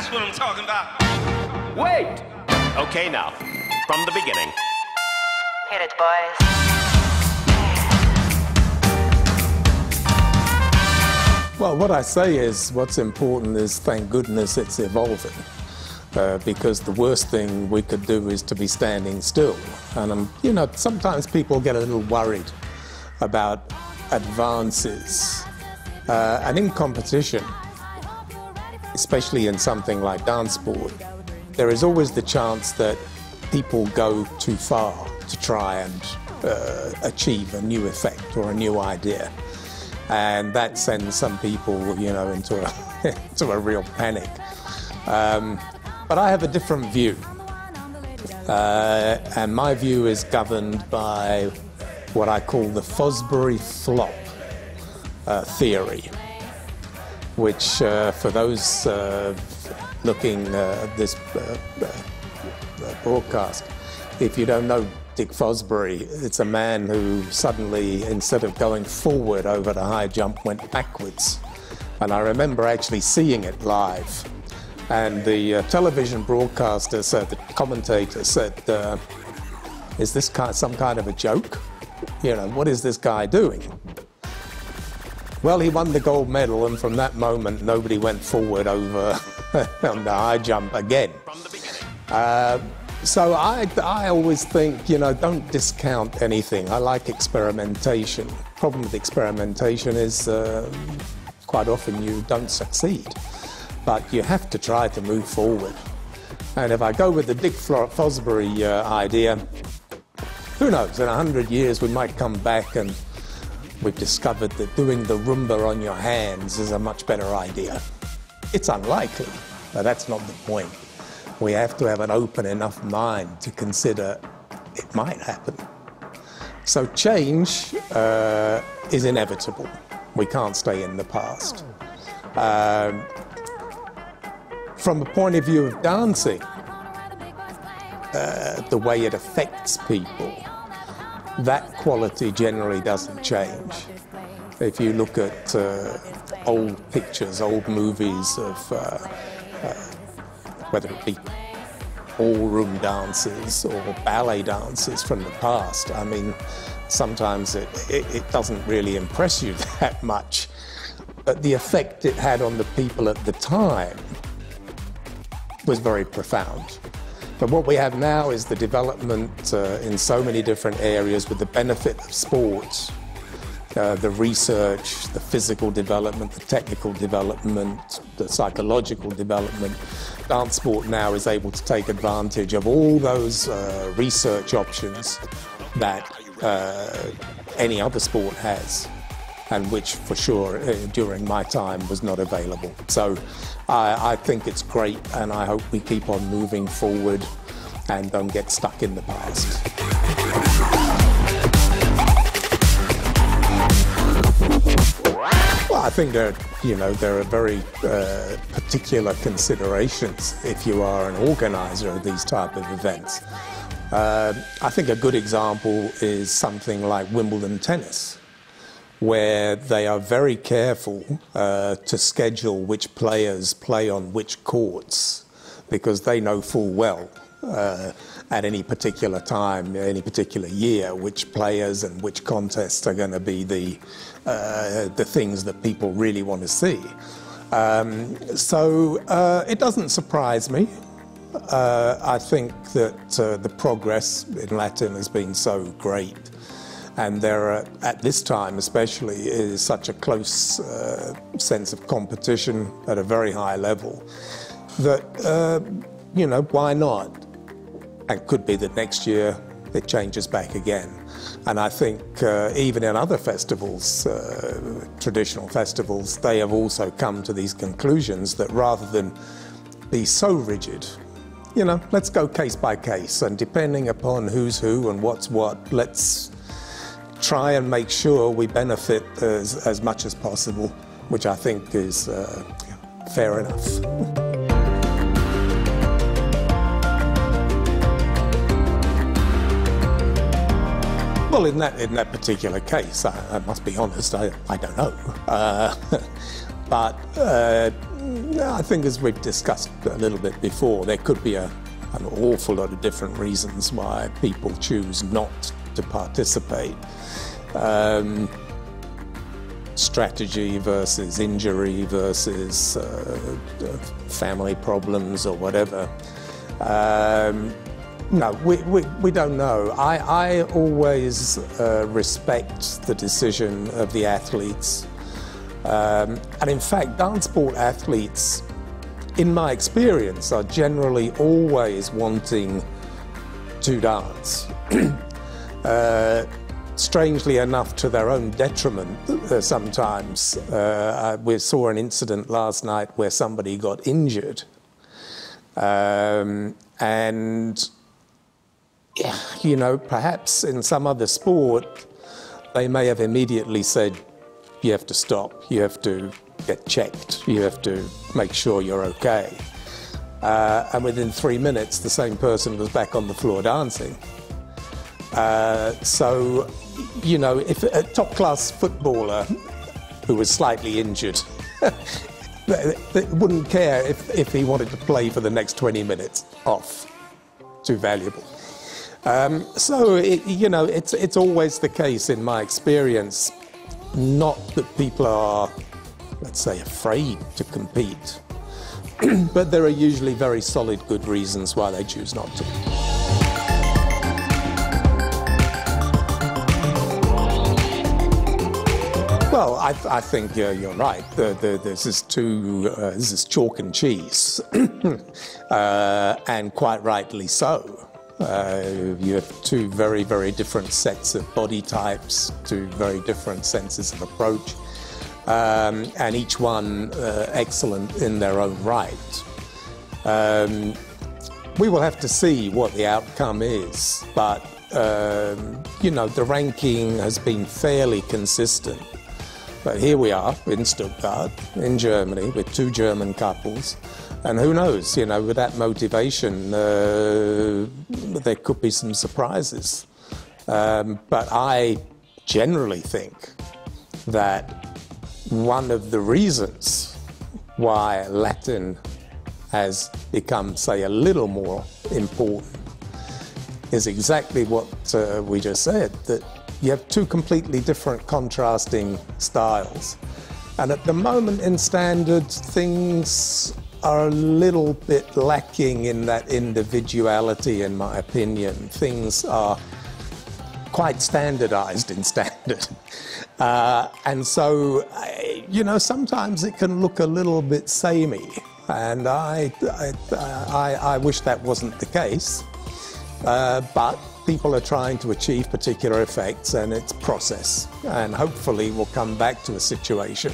That's what I'm talking about. Wait! Okay, now, from the beginning. Hit it, boys. Well, what I say is what's important is, thank goodness it's evolving. Because the worst thing we could do is to be standing still. And, you know, sometimes people get a little worried about advances. And in competition, especially in something like dance sport, there is always the chance that people go too far to try and achieve a new effect or a new idea. And that sends some people, you know, into a real panic. But I have a different view. And my view is governed by what I call the Fosbury flop theory, which for those looking at this broadcast, if you don't know Dick Fosbury, it's a man who suddenly, instead of going forward over the high jump, went backwards. And I remember actually seeing it live. And the television broadcaster said, the commentator said, is this some kind of a joke? You know, what is this guy doing? Well, he won the gold medal, and from that moment, nobody went forward over on the high jump again. So I always think, you know, don't discount anything. I like experimentation. Problem with experimentation is quite often you don't succeed. But you have to try to move forward. And if I go with the Dick Fosbury idea, who knows, in 100 years we might come back and we've discovered that doing the Roomba on your hands is a much better idea. It's unlikely, but that's not the point. We have to have an open enough mind to consider it might happen. So change is inevitable. We can't stay in the past. From a point of view of dancing, the way it affects people, that quality generally doesn't change. If you look at old pictures, old movies of whether it be ballroom dances or ballet dances from the past, I mean, sometimes it doesn't really impress you that much. But the effect it had on the people at the time was very profound. But what we have now is the development in so many different areas with the benefit of sports, the research, the physical development, the technical development, the psychological development. Dance sport now is able to take advantage of all those research options that any other sport has, and which for sure during my time was not available. So I think it's great, and I hope we keep on moving forward and don't get stuck in the past. Well, I think there are very particular considerations if you are an organizer of these type of events. I think a good example is something like Wimbledon tennis, where they are very careful to schedule which players play on which courts, because they know full well at any particular time, any particular year, which players and which contests are going to be the things that people really want to see. So it doesn't surprise me. I think that the progress in Latin has been so great. And there are, at this time especially, is such a close sense of competition at a very high level that, you know, why not? And it could be that next year it changes back again. And I think even in other festivals, traditional festivals, they have also come to these conclusions that rather than be so rigid, you know, let's go case by case, and depending upon who's who and what's what, let's try and make sure we benefit as much as possible, which I think is fair enough. Well, in that particular case, I must be honest, I don't know. But I think, as we've discussed a little bit before, there could be an awful lot of different reasons why people choose not to participate. Strategy versus injury versus family problems or whatever. No, we don't know. I always respect the decision of the athletes. And in fact, dance sport athletes, in my experience, are generally always wanting to dance. Strangely enough, to their own detriment sometimes. We saw an incident last night where somebody got injured. And, you know, perhaps in some other sport, they may have immediately said, you have to stop, you have to get checked, you have to make sure you're okay. And within 3 minutes, the same person was back on the floor dancing. So, you know, if a top-class footballer who was slightly injured, they wouldn't care if he wanted to play for the next 20 minutes off. Too valuable. So, you know, it's always the case in my experience, not that people are, let's say, afraid to compete, but there are usually very solid good reasons why they choose not to. Well, I think you're right. This is chalk and cheese, and quite rightly so. You have two very, very different sets of body types, two very different senses of approach, and each one excellent in their own right. We will have to see what the outcome is, but you know, the ranking has been fairly consistent. But here we are in Stuttgart, in Germany, with two German couples. And who knows, you know, with that motivation, there could be some surprises. But I generally think that one of the reasons why Latin has become, say, a little more important is exactly what we just said, that you have two completely different contrasting styles. And at the moment in standard, things are a little bit lacking in that individuality, in my opinion. Things are quite standardized in standard. And so, you know, sometimes it can look a little bit samey. And I wish that wasn't the case. But people are trying to achieve particular effects, and it's process. And hopefully we'll come back to a situation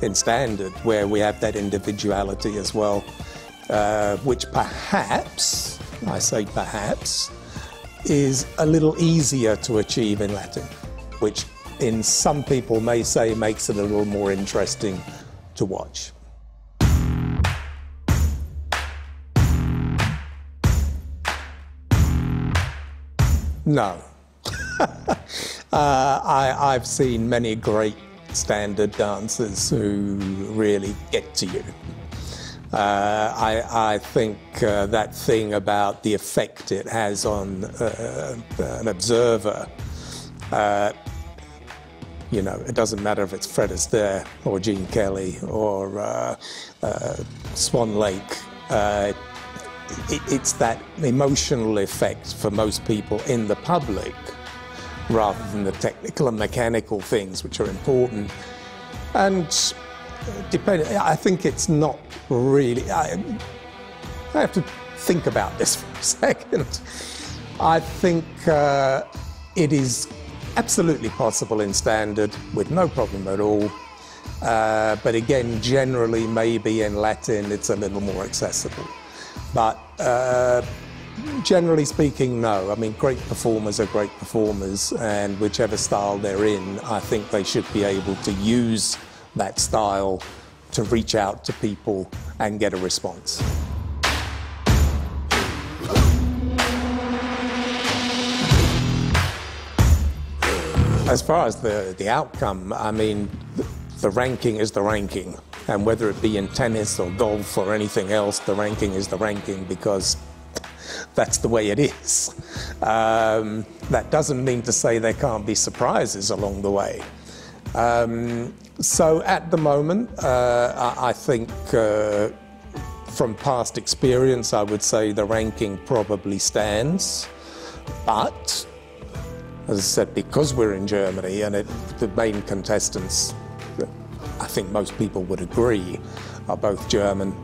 in standard where we have that individuality as well, which perhaps, I say perhaps, is a little easier to achieve in Latin, which in some people may say makes it a little more interesting to watch. No. I've seen many great standard dancers who really get to you. I think that thing about the effect it has on an observer, you know, it doesn't matter if it's Fred Astaire or Gene Kelly or Swan Lake. It's that emotional effect for most people in the public, rather than the technical and mechanical things which are important. And I think it's not really, I have to think about this for a second. I think it is absolutely possible in standard with no problem at all. But again, generally maybe in Latin it's a little more accessible. But generally speaking, no. I mean, great performers are great performers, and whichever style they're in, I think they should be able to use that style to reach out to people and get a response. As far as the outcome, I mean, the ranking is the ranking. And whether it be in tennis or golf or anything else, the ranking is the ranking because that's the way it is. That doesn't mean to say there can't be surprises along the way. So at the moment, I think from past experience, I would say the ranking probably stands. But, as I said, because we're in Germany and the main contestants, I think most people would agree, are both German,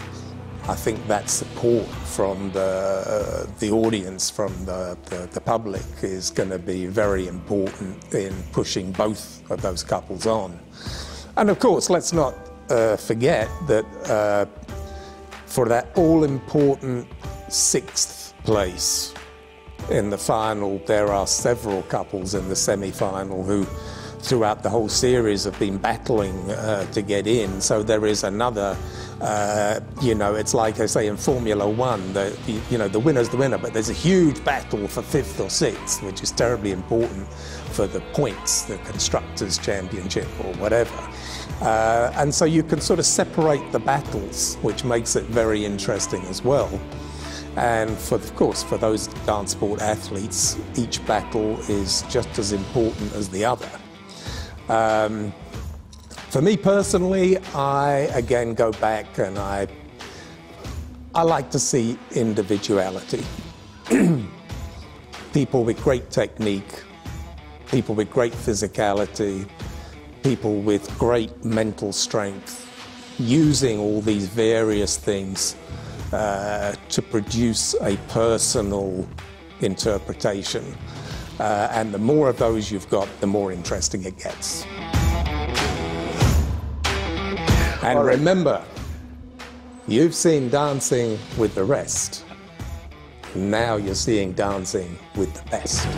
I think that support from the audience, from the public, is going to be very important in pushing both of those couples on. And of course, let's not forget that for that all-important 6th place in the final, there are several couples in the semi-final who, throughout the whole series, have been battling to get in. So there is another, you know, it's like I say in Formula One, the winner's the winner, but there's a huge battle for 5th or 6th, which is terribly important for the points, the Constructors' Championship or whatever. And so you can sort of separate the battles, which makes it very interesting as well. And of course, for those dance sport athletes, each battle is just as important as the other. For me personally, I again go back and I like to see individuality. People with great technique, people with great physicality, people with great mental strength, using all these various things to produce a personal interpretation. And the more of those you've got, the more interesting it gets. And remember, you've seen Dancing with the Rest. Now you're seeing Dancing with the Best.